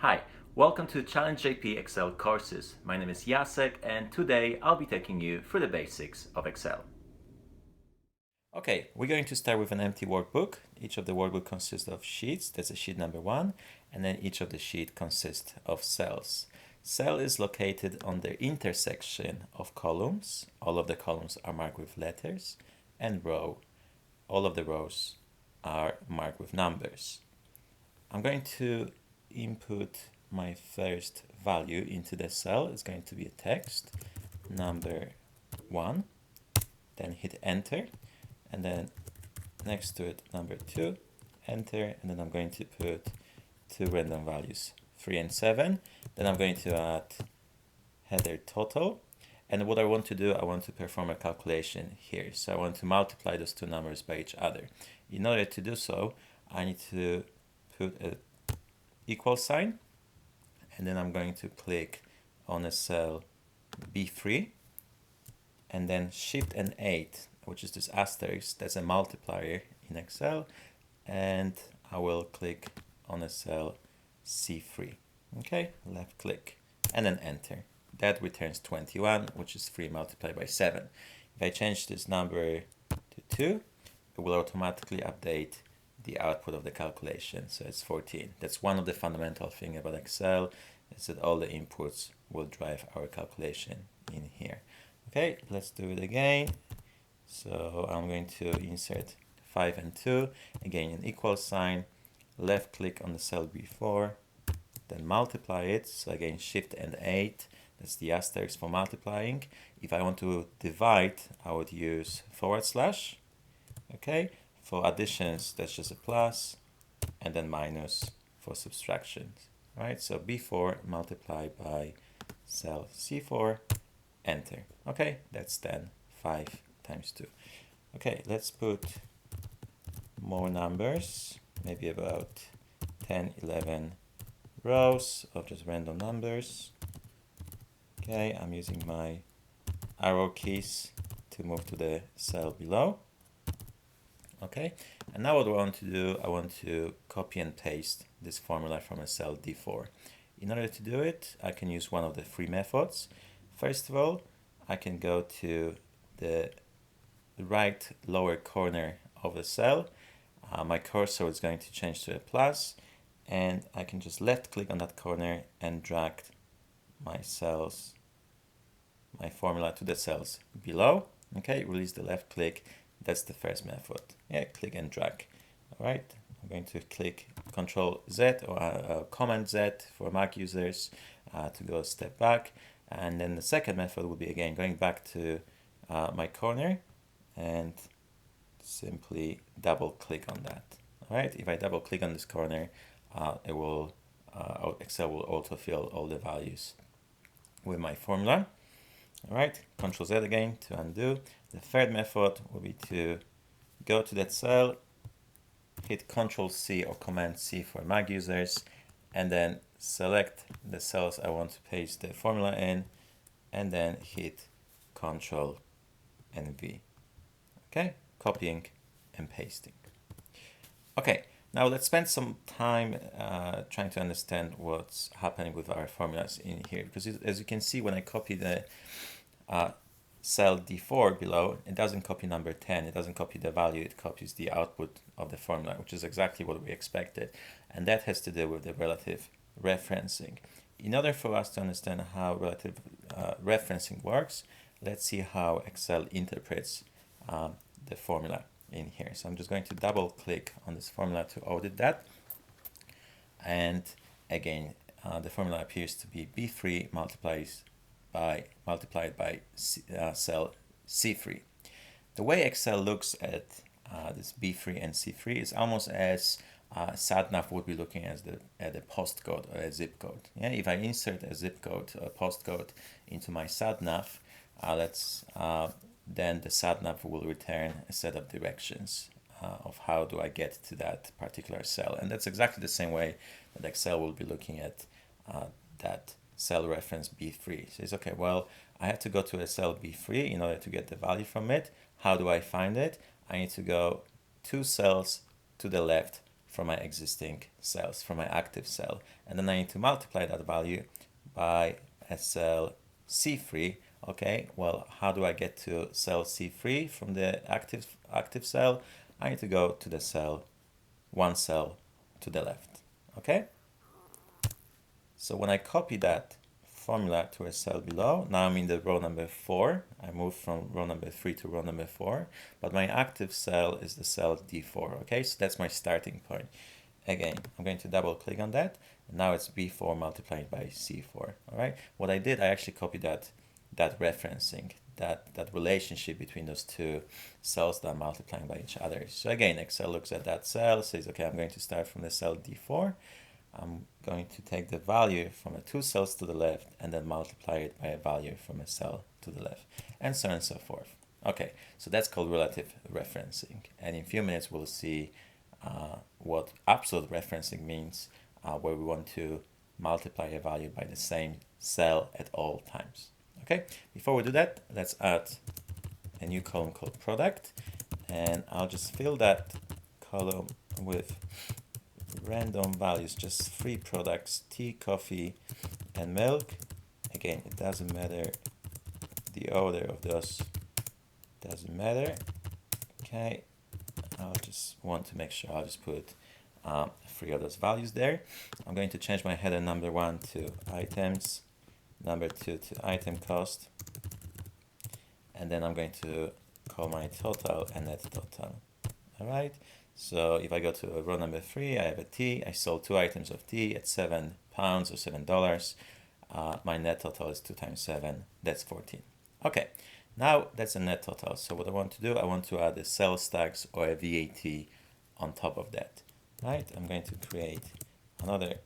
Hi, welcome to Challenge JP Excel courses. My name is Jacek and today I'll be taking you through the basics of Excel. Okay, we're going to start with an empty workbook. Each of the workbook consists of sheets. That's a sheet number 1, and then each of the sheet consists of cells. Cell is located on the intersection of columns. All of the columns are marked with letters, and row. All of the rows are marked with numbers. I'm going to input my first value into the cell. It's going to be a text, number 1, then hit enter, and then next to it number 2, enter, and then I'm going to put two random values, 3 and 7. Then I'm going to add header total, and what I want to do, I want to perform a calculation here. So I want to multiply those two numbers by each other. In order to do so, I need to put a equal sign, and then I'm going to click on a cell B3, and then Shift and 8, which is this asterisk, that's a multiplier in Excel, and I will click on a cell C3. Okay, left click, and then enter. That returns 21, which is 3 multiplied by 7. If I change this number to 2, it will automatically update the output of the calculation, so it's 14. That's one of the fundamental things about Excel, is that all the inputs will drive our calculation in here. Okay, let's do it again. So I'm going to insert 5 and 2, again an equal sign, left click on the cell B4, then multiply it, so again Shift and 8, that's the asterisk for multiplying. If I want to divide, I would use /. Okay, for additions, that's just a plus, and then minus for subtractions, right? So B4 multiplied by cell C4, enter. Okay, that's then 5 times 2. Okay, let's put more numbers, maybe about 10, 11 rows of just random numbers. Okay, I'm using my arrow keys to move to the cell below. Okay, and now what I want to do, I want to copy and paste this formula from a cell D4. In order to do it, I can use one of the three methods. First of all, I can go to the right lower corner of the cell. My cursor is going to change to a plus, and I can just left click on that corner and drag my cells, my formula to the cells below. Okay, release the left click. That's the first method. Yeah, click and drag. All right, I'm going to click Control Z or Command Z for Mac users to go a step back. And then the second method will be again going back to my corner and simply double click on that. All right, if I double click on this corner, it will Excel will autofill all the values with my formula. All right, Control Z again to undo. The third method will be to go to that cell, hit Control C or Command C for Mac users, and then select the cells I want to paste the formula in, and then hit Control and V. Okay, copying and pasting. Okay, now let's spend some time trying to understand what's happening with our formulas in here, because as you can see, when I copy the cell D4 below, it doesn't copy number 10, it doesn't copy the value, it copies the output of the formula, which is exactly what we expected. And that has to do with the relative referencing. In order for us to understand how relative referencing works, let's see how Excel interprets the formula in here. So I'm just going to double click on this formula to audit that. And again, the formula appears to be B3 multiplied by cell C3. The way Excel looks at this B3 and C3 is almost as SatNav would be looking at a postcode or a zip code. Yeah, if I insert a zip code or a postcode into my SatNav, then the SatNav will return a set of directions of how do I get to that particular cell. And that's exactly the same way that Excel will be looking at that cell reference B3. So it's okay, well, I have to go to a cell B3 in order to get the value from it. How do I find it? I need to go 2 cells to the left from my existing cells, from my active cell. And then I need to multiply that value by a cell C3. Okay, well, how do I get to cell C3 from the active cell? I need to go to the cell, one cell to the left. Okay, so when I copy that formula to a cell below, now I'm in the row number 4. I moved from row number 3 to row number 4, but my active cell is the cell D4. Okay, so that's my starting point. Again, I'm going to double click on that, and now it's B4 multiplied by C4. All right, what I did, I actually copied that referencing, that relationship between those two cells that are multiplying by each other. So again, Excel looks at that cell, says, okay, I'm going to start from the cell D4. I'm going to take the value from the 2 cells to the left and then multiply it by a value from a cell to the left, and so on and so forth. Okay, so that's called relative referencing. And in a few minutes, we'll see what absolute referencing means, where we want to multiply a value by the same cell at all times. Okay, before we do that, let's add a new column called product, and I'll just fill that column with random values, just 3 products: tea, coffee, and milk. Again, it doesn't matter, the order of those doesn't matter. Okay, I'll just want to make sure I'll just put 3 of those values there. I'm going to change my header number 1 to items, number 2 to item cost, and then I'm going to call my total a net total. All right, so if I go to row number 3, I have a tea. I sold 2 items of tea at £7 or $7. My net total is 2 times 7, that's 14. Okay, now that's a net total. So what I want to do, I want to add a sales tax or a VAT on top of that. Right, I'm going to create another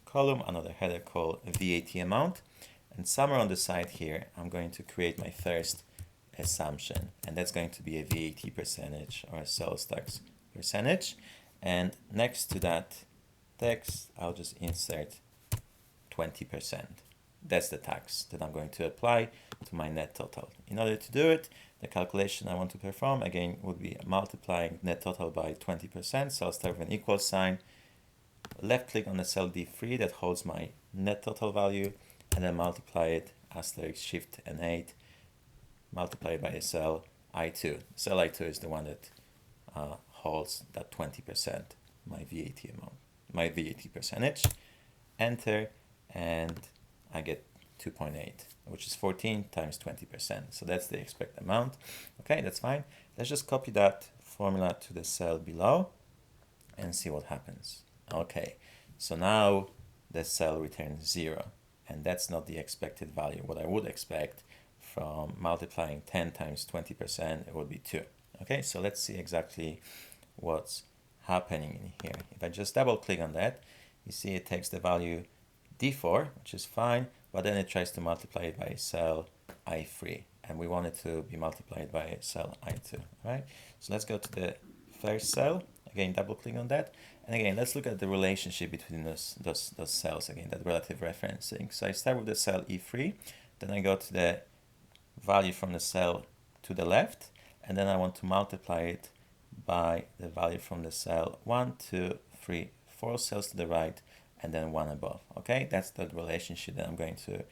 column, another header called VAT amount, and somewhere on the side here, I'm going to create my first assumption, and that's going to be a VAT percentage or a sales tax percentage. And next to that text, I'll just insert 20%. That's the tax that I'm going to apply to my net total. In order to do it, the calculation I want to perform again would be multiplying net total by 20%. So I'll start with an equal sign, left click on the cell D3 that holds my net total value, and then multiply it, asterisk, shift and 8, multiply it by the cell I2. Cell I2 is the one that holds that 20%, my VAT amount, my VAT percentage. Enter, and I get 2.8, which is 14 times 20%. So that's the expected amount. Okay, that's fine. Let's just copy that formula to the cell below and see what happens. Okay, so now the cell returns 0, and that's not the expected value. What I would expect from multiplying 10 times 20%, it would be 2. Okay, so let's see exactly what's happening in here. If I just double click on that, you see it takes the value D4, which is fine, but then it tries to multiply it by cell I3, and we want it to be multiplied by cell I2, right? So let's go to the first cell, again double click on that, and again let's look at the relationship between those cells, again that relative referencing. So I start with the cell E3, then I go to the value from the cell to the left, and then I want to multiply it by the value from the cell 1, 2, 3, 4 cells to the right, and then 1 above. Okay, that's the relationship that I'm going to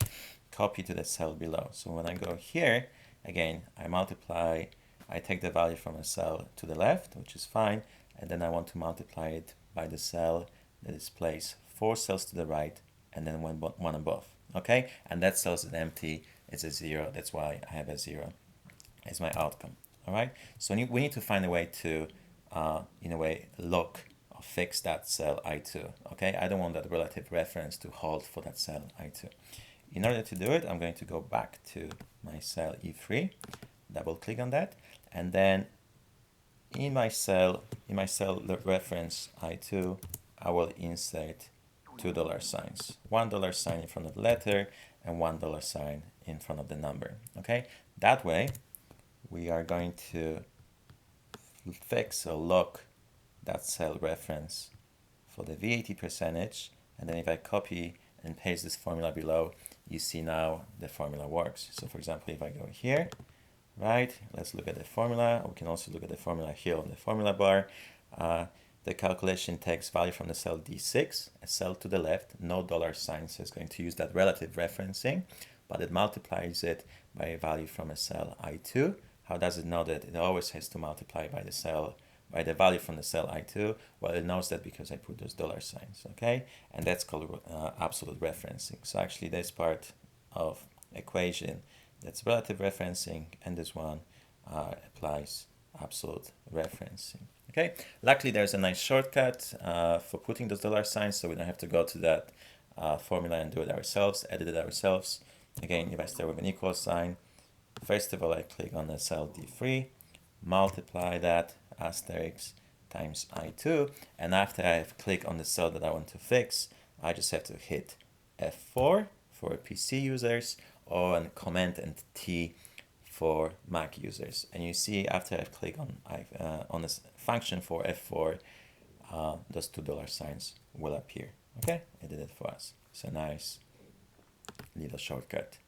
copy to the cell below. So when I go here, again, I take the value from a cell to the left, which is fine, and then I want to multiply it by the cell that is placed 4 cells to the right, and then one above. Okay, and that cell is empty, it's a 0, that's why I have a 0 as my outcome. All right, so we need to find a way to, in a way, lock or fix that cell I2. Okay, I don't want that relative reference to hold for that cell I2. In order to do it, I'm going to go back to my cell E3, double click on that, and then in my cell reference I2, I will insert $2 signs, $1 sign in front of the letter and $1 sign in front of the number. Okay, that way we are going to fix or lock that cell reference for the VAT percentage, and then if I copy and paste this formula below, you see now the formula works. So for example, if I go here, right, let's look at the formula. We can also look at the formula here on the formula bar. the calculation takes value from the cell D6, a cell to the left, no dollar sign, so it's going to use that relative referencing, but it multiplies it by a value from a cell I2. How does it know that? It always has to multiply by the value from the cell I2. Well, it knows that because I put those dollar signs, okay? And that's called absolute referencing. So actually this part of equation, that's relative referencing, and this one applies absolute referencing. Okay, luckily there's a nice shortcut for putting those dollar signs, so we don't have to go to that formula and do it ourselves, edit it ourselves. Again, if I start with an equal sign, first of all I click on the cell D3, multiply that asterisk times I2, and after I've clicked on the cell that I want to fix, I just have to hit F4 for PC users, or Command and T for Mac users. And you see after I've clicked on this function for F4, those two dollar signs will appear. Okay, it did it for us. It's a nice little shortcut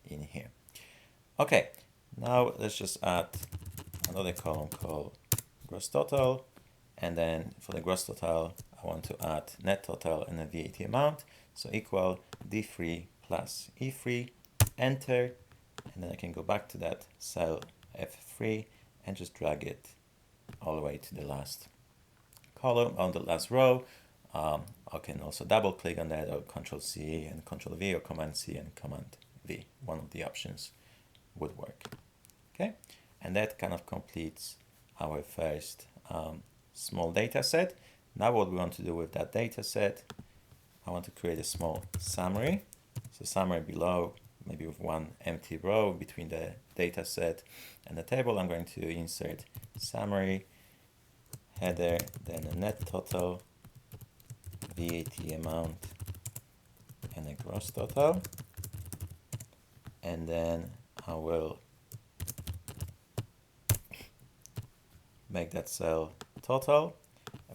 in here. Okay, now let's just add another column called gross total, and then for the gross total I want to add net total and the VAT amount, so equal D3 plus E3, enter, and then I can go back to that cell F3 and just drag it all the way to the last column, on the last row. I can also double click on that, or Control C and Control V, or Command C and Command V. One of the options would work. Okay, and that kind of completes our first small data set. Now what we want to do with that data set, I want to create a small summary. So summary below, maybe with one empty row between the data set and the table. I'm going to insert summary, header, then a net total, VAT amount, and a gross total. And then I will make that cell total.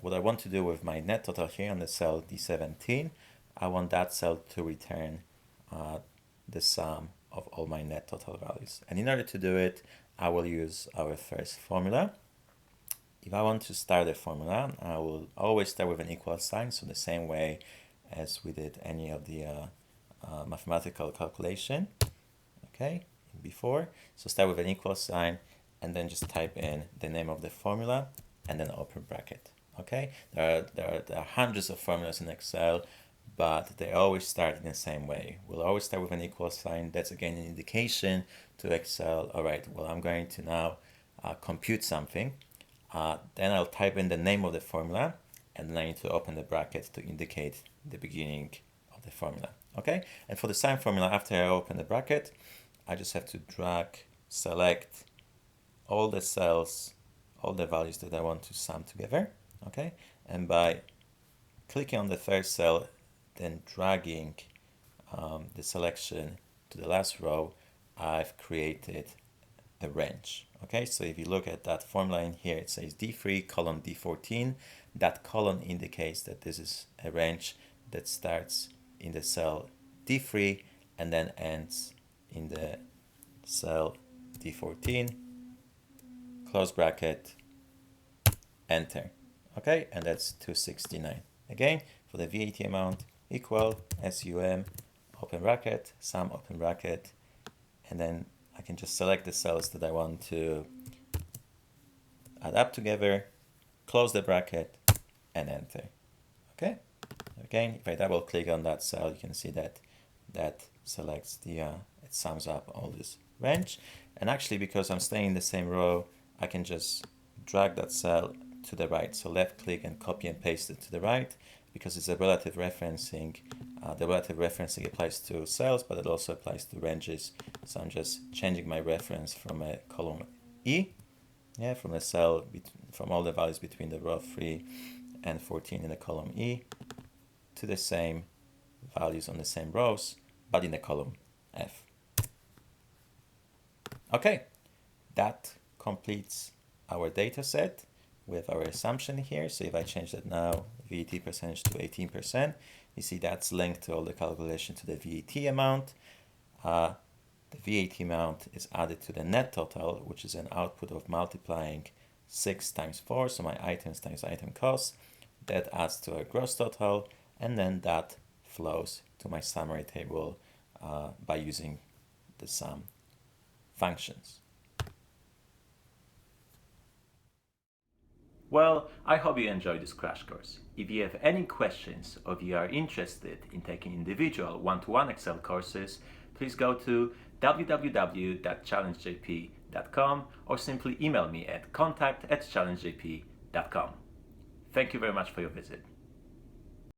What I want to do with my net total here on the cell D17, I want that cell to return the sum of all my net total values. And in order to do it, I will use our first formula. If I want to start a formula, I will always start with an equal sign, so the same way as we did any of the mathematical calculation, okay, before. So start with an equal sign, and then just type in the name of the formula, and then open bracket, okay? There are hundreds of formulas in Excel, but they always start in the same way. We'll always start with an equal sign. That's again an indication to Excel, all right, well, I'm going to now compute something. Then I'll type in the name of the formula, and then I need to open the bracket to indicate the beginning of the formula, okay? And for the sine formula, after I open the bracket, I just have to drag, select all the cells, all the values that I want to sum together, okay? And by clicking on the first cell, then dragging the selection to the last row, I've created a range, okay? So if you look at that formula in here, it says D3 column D14. That column indicates that this is a range that starts in the cell D3 and then ends in the cell D14, close bracket, enter, okay? And that's 269. Again, for the VAT amount, equal SUM, open bracket, sum, open bracket, and then I can just select the cells that I want to add up together, close the bracket, and enter, okay? Again, if I double click on that cell, you can see that that selects the, it sums up all this range. And actually, because I'm staying in the same row, I can just drag that cell to the right. So left click and copy and paste it to the right, because it's a relative referencing. The relative referencing applies to cells, but it also applies to ranges. So I'm just changing my reference from a column E, yeah, from a cell, from all the values between the row 3 and 14 in the column E, to the same values on the same rows, but in the column F. Okay, that completes our data set with our assumption here. So if I change that now, VAT percentage to 18%, you see that's linked to all the calculation to the VAT amount. The VAT amount is added to the net total, which is an output of multiplying 6 times 4, so my items times item cost. That adds to a gross total, and then that flows to my summary table by using the sum functions. Well, I hope you enjoyed this crash course. If you have any questions or if you are interested in taking individual one-to-one Excel courses, please go to www.challengejp.com or simply email me at contact@challengejp.com. Thank you very much for your visit.